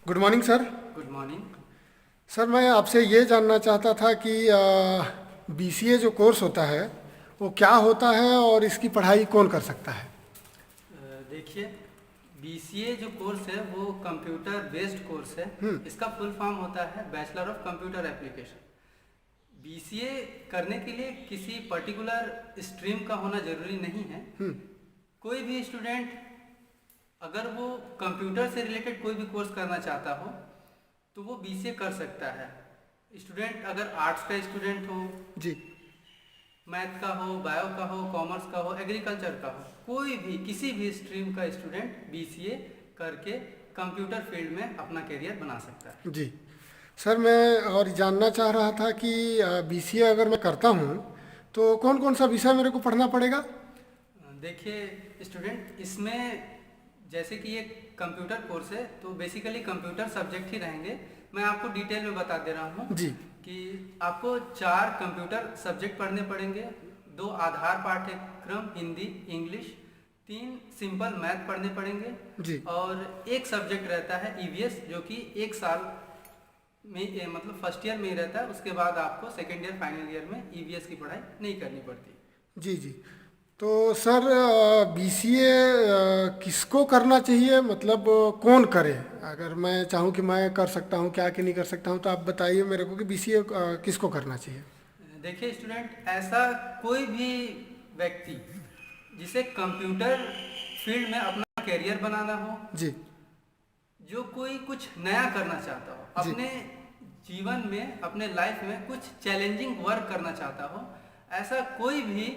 Good morning sir. Good morning. Sir मैं आपसे ये जानना चाहता था कि बीसीए जो कोर्स होता है वो क्या होता है और इसकी पढ़ाई कौन कर सकता है? देखिए, बीसीए जो कोर्स है वो कंप्यूटर बेस्ड कोर्स है। इसका फुल फॉर्म होता है bachelor of computer application. BCA करने के लिए किसी पर्टिकुलर स्ट्रीम का होना जरूरी नहीं है। कोई भी स्टूडेंट अगर वो कंप्यूटर से रिलेटेड कोई भी कोर्स करना चाहता हो तो वो बीसीए कर सकता है। स्टूडेंट अगर आर्ट्स का स्टूडेंट हो, जी। मैथ का हो, बायो का हो, कॉमर्स का हो, एग्रीकल्चर का हो, कोई भी किसी भी स्ट्रीम का स्टूडेंट बीसीए करके कंप्यूटर फील्ड में अपना करियर बना सकता है। जी सर, मैं और जानना चाह रहा था कि बीसीए अगर मैं करता हूँ तो कौन कौन सा विषय मेरे को पढ़ना पड़ेगा? देखिए स्टूडेंट, इसमें जैसे कि ये कंप्यूटर कोर्स है तो बेसिकली कंप्यूटर सब्जेक्ट ही रहेंगे। मैं आपको डिटेल में बता दे रहा हूँ जी। कि आपको 4 कंप्यूटर सब्जेक्ट पढ़ने पड़ेंगे। 2 आधार पाठ्यक्रम हिंदी इंग्लिश, 3 सिंपल मैथ पढ़ने पड़ेंगे जी। और एक सब्जेक्ट रहता है ईवीएस जो कि 1 साल में मतलब फर्स्ट ईयर में ही रहता है। उसके बाद आपको सेकेंड ईयर फाइनल ईयर में ईवीएस की पढ़ाई नहीं करनी पड़ती। जी। जी। तो सर बीसीए किसको करना चाहिए, मतलब कौन करे? अगर मैं चाहूँ कि मैं कर सकता हूँ क्या कि नहीं कर सकता हूँ, तो आप बताइए मेरे को कि बीसीए किसको करना चाहिए? देखिए स्टूडेंट, ऐसा कोई भी व्यक्ति जिसे कंप्यूटर फील्ड में अपना करियर बनाना हो, जी। जो कोई कुछ नया करना चाहता हो जी। अपने जीवन में, अपने लाइफ में कुछ चैलेंजिंग वर्क करना चाहता हो, ऐसा कोई भी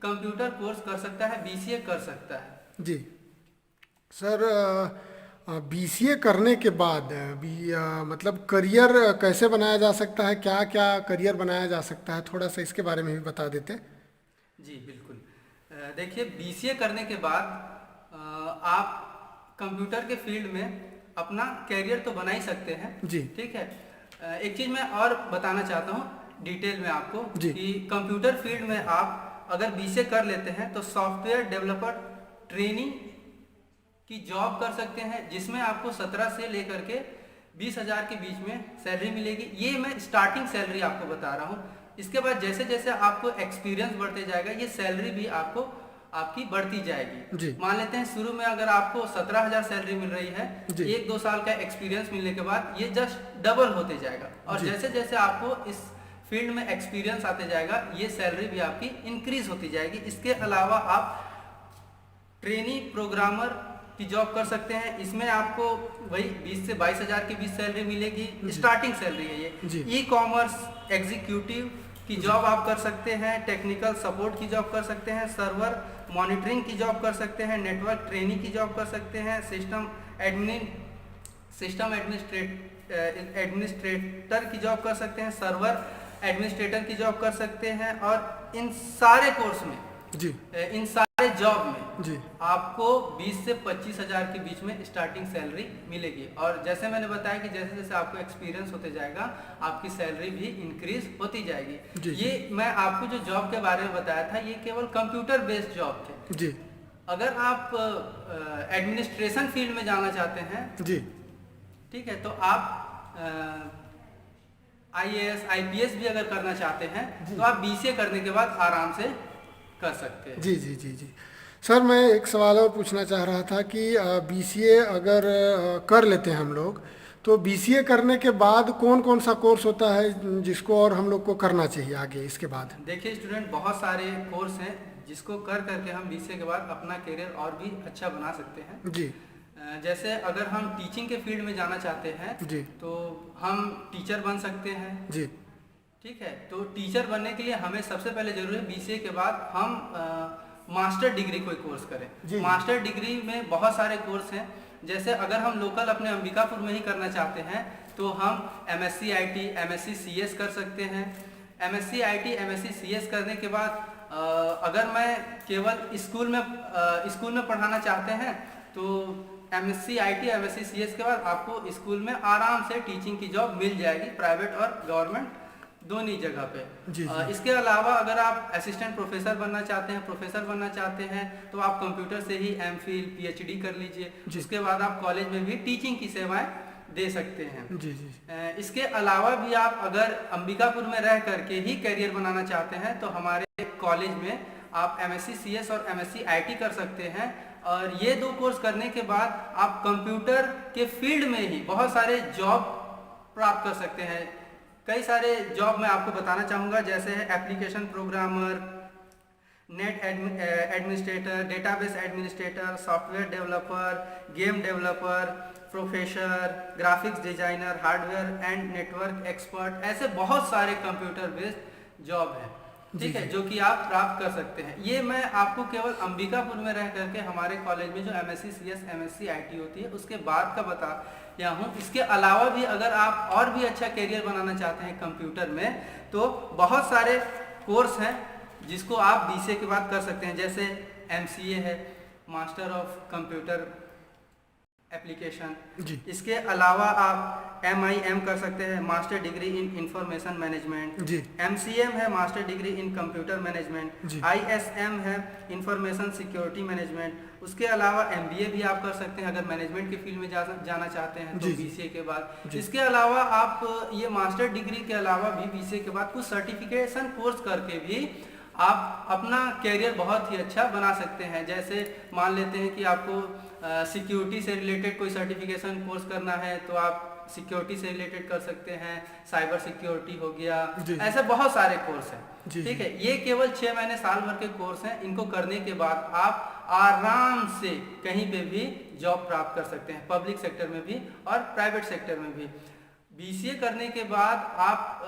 कंप्यूटर कोर्स कर सकता है, बीसीए कर सकता है। जी। सर बीसीए करने के बाद मतलब करियर कैसे बनाया जा सकता है, क्या क्या करियर बनाया जा सकता है, थोड़ा सा इसके बारे में भी बता देते। जी बिल्कुल। देखिए बीसीए करने के बाद आप कंप्यूटर के फील्ड में अपना कैरियर तो बना ही सकते हैं। जी। ठीक है। एक चीज़ मैं और बताना चाहता हूँ डिटेल में आपको जी। कि कंप्यूटर फील्ड में आप अगर बीसीए कर लेते हैं तो सॉफ्टवेयर डेवलपर ट्रेनिंग की जॉब कर सकते हैं, जिसमें आपको 17 से लेकर के 20,000 के बीच में सैलरी मिलेगी। ये मैं स्टार्टिंग सैलरी आपको बता रहा हूँ। इसके बाद जैसे जैसे आपको एक्सपीरियंस बढ़ते जाएगा ये सैलरी भी आपको आपकी बढ़ती जाएगी। जी। मान लेते हैं शुरू में अगर आपको 17,000 सैलरी मिल रही है, जी। 1-2 साल का एक्सपीरियंस मिलने के बाद ये जस्ट डबल होते जाएगा और जी। जैसे जैसे आपको इस फील्ड में एक्सपीरियंस आते जाएगा ये सैलरी भी आपकी इंक्रीज होती जाएगी। इसके अलावा आप ट्रेनी प्रोग्रामर की जॉब कर सकते हैं। इसमें आपको वही 20 से 22,000 के बीच सैलरी मिलेगी, स्टार्टिंग सैलरी है जी। ये। ई कॉमर्स एग्जीक्यूटिव की जॉब आप कर सकते हैं, टेक्निकल सपोर्ट की जॉब कर सकते हैं, सर्वर मॉनिटरिंग की जॉब कर सकते हैं, नेटवर्क ट्रेनिंग की जॉब कर सकते हैं, सिस्टम एडमिनिस्ट्रेटर की जॉब कर सकते हैं, सर्वर एडमिनिस्ट्रेटर की जॉब कर सकते हैं। और इन सारे कोर्स में, जी। इन सारे जॉब में जी। आपको 20 से 25,000 के बीच में स्टार्टिंग सैलरी मिलेगी और जैसे मैंने बताया कि जैसे जैसे आपको एक्सपीरियंस होते जाएगा आपकी सैलरी भी इंक्रीज होती जाएगी। जी। ये मैं आपको जो जॉब के बारे में बताया था ये केवल कंप्यूटर बेस्ड जॉब थे। जी। अगर आप एडमिनिस्ट्रेशन फील्ड में जाना चाहते हैं, जी। ठीक है, तो आप आईएएस आईपीएस भी अगर करना चाहते हैं तो आप बीसीए करने के बाद आराम से कर सकते हैं। जी। जी। जी। जी। सर मैं एक सवाल और पूछना चाह रहा था कि बीसीए अगर कर लेते हैं हम लोग, तो बीसीए करने के बाद कौन कौन सा कोर्स होता है जिसको और हम लोग को करना चाहिए आगे इसके बाद? देखिए स्टूडेंट, बहुत सारे कोर्स हैं जिसको कर करके हम बीसीए के बाद अपना करियर और भी अच्छा बना सकते हैं। जी। जैसे अगर हम टीचिंग के फील्ड में जाना चाहते हैं जी। तो हम टीचर बन सकते हैं। जी। ठीक है, तो टीचर बनने के लिए हमें सबसे पहले जरूरी है बीसीए के बाद हम मास्टर डिग्री कोई कोर्स करें। जी। मास्टर डिग्री में बहुत सारे कोर्स हैं। जैसे अगर हम लोकल अपने अंबिकापुर में ही करना चाहते हैं तो हम एमएससी आईटी एमएससी सीएस कर सकते हैं। एमएससी आईटी एमएससी सीएस करने के बाद अगर मैं केवल स्कूल में पढ़ाना चाहते हैं तो एमएससी आईटी एमएससी सीएस के बाद आपको स्कूल में आराम से टीचिंग की जॉब मिल जाएगी, प्राइवेट और गवर्नमेंट दोनों ही जगह पे। जी। जी। इसके अलावा अगर आप असिस्टेंट प्रोफेसर बनना चाहते हैं, प्रोफेसर बनना चाहते हैं तो आप कंप्यूटर से ही एमफिल पीएचडी कर लीजिए। जी। उसके बाद आप कॉलेज में भी टीचिंग की सेवाएं दे सकते हैं। जी जी। इसके अलावा भी आप अगर अंबिकापुर में रह करके ही करियर बनाना चाहते हैं तो हमारे कॉलेज में आप MSc CS और MSc IT कर सकते हैं। और ये 2 कोर्स करने के बाद आप कंप्यूटर के फील्ड में ही बहुत सारे जॉब प्राप्त कर सकते हैं। कई सारे जॉब मैं आपको बताना चाहूँगा, जैसे है application programmer, net administrator, database administrator, software developer, game developer, professor, graphics designer, hardware and network expert. ऐसे बहुत सारे कंप्यूटर बेस्ड जॉब हैं, ठीक है, जो कि आप प्राप्त कर सकते हैं। ये मैं आपको केवल अंबिकापुर में रह करके हमारे कॉलेज में जो MSc CS MSc IT होती है उसके बाद का बताया हूँ। इसके अलावा भी अगर आप और भी अच्छा करियर बनाना चाहते हैं कंप्यूटर में तो बहुत सारे कोर्स हैं जिसको आप BCA के बाद कर सकते हैं, जैसे MCA है, मास्टर ऑफ कंप्यूटर एप्लीकेशन। इसके अलावा आप MIM कर सकते हैं, master degree in information management. MCM है, master degree in computer management. ISM है, इंफॉर्मेशन सिक्योरिटी मैनेजमेंट। उसके अलावा MBA भी आप कर सकते हैं अगर मैनेजमेंट के फील्ड में जाना चाहते हैं तो BCA के बाद। इसके अलावा आप ये मास्टर डिग्री के अलावा भी BCA के बाद कुछ सर्टिफिकेशन कोर्स करके भी आप अपना कैरियर बहुत ही अच्छा बना सकते हैं। जैसे मान लेते हैं कि आपको सिक्योरिटी से रिलेटेड कोई सर्टिफिकेशन कोर्स करना है तो आप सिक्योरिटी से रिलेटेड कर सकते हैं, साइबर सिक्योरिटी हो गया, ऐसे बहुत सारे कोर्स हैं, ठीक है। ये केवल 6 महीने साल भर के कोर्स हैं। इनको करने के बाद आप आराम से कहीं पे भी जॉब प्राप्त कर सकते हैं, पब्लिक सेक्टर में भी और प्राइवेट सेक्टर में भी। BCA करने के बाद आप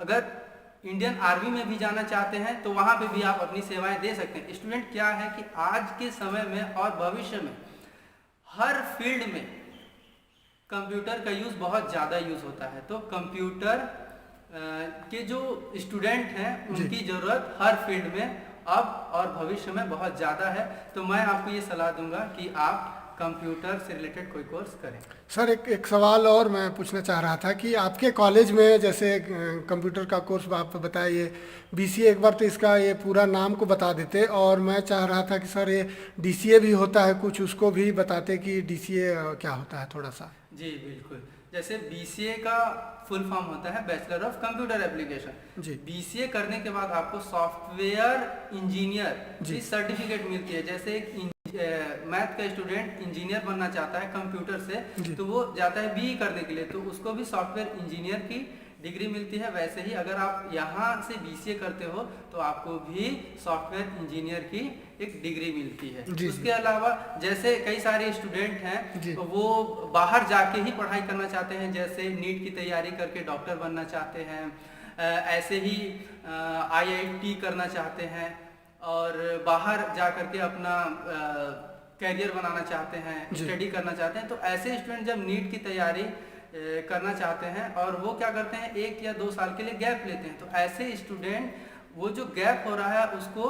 अगर इंडियन आर्मी में भी जाना चाहते हैं तो वहाँ पे भी आप अपनी सेवाएं दे सकते हैं। स्टूडेंट क्या है कि आज के समय में और भविष्य में हर फील्ड में कंप्यूटर का यूज़ बहुत ज़्यादा यूज़ होता है, तो कंप्यूटर के जो स्टूडेंट हैं उनकी ज़रूरत हर फील्ड में अब और भविष्य में बहुत ज़्यादा है। तो मैं आपको ये सलाह दूंगा कि आप कंप्यूटर से रिलेटेड कोई कोर्स करें। सर एक सवाल और मैं पूछना चाह रहा था कि आपके कॉलेज में जैसे कंप्यूटर का कोर्स आप बताइए BCA, एक बार तो इसका ये पूरा नाम को बता देते, और मैं चाह रहा था कि सर ये DCA भी होता है कुछ, उसको भी बताते कि DCA क्या होता है थोड़ा सा। जी बिल्कुल, जैसे BCA का फुल फॉर्म होता है bachelor of computer application. BCA करने के बाद आपको सॉफ्टवेयर इंजीनियर की सर्टिफिकेट मिलती है। जैसे एक मैथ का स्टूडेंट इंजीनियर बनना चाहता है कंप्यूटर से तो वो जाता है BE करने के लिए, तो उसको भी सॉफ्टवेयर इंजीनियर की डिग्री मिलती है। वैसे ही अगर आप यहाँ से BCA करते हो तो आपको भी सॉफ्टवेयर इंजीनियर की एक डिग्री मिलती है। उसके अलावा जैसे कई सारे स्टूडेंट हैं तो वो बाहर जाके ही पढ़ाई करना चाहते हैं, जैसे नीट की तैयारी करके डॉक्टर बनना चाहते हैं, ऐसे ही IIT करना चाहते हैं और बाहर जा करके अपना कैरियर बनाना चाहते हैं, स्टडी करना चाहते हैं। तो ऐसे स्टूडेंट जब नीट की तैयारी करना चाहते हैं और वो क्या करते हैं 1 या 2 साल के लिए गैप लेते हैं, तो ऐसे स्टूडेंट वो जो गैप हो रहा है उसको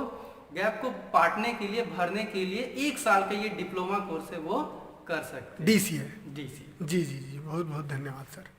गैप को पाटने के लिए, भरने के लिए 1 साल का ये डिप्लोमा कोर्स है वो कर सकते हैं। DCA। DCA। जी जी जी, बहुत बहुत धन्यवाद सर।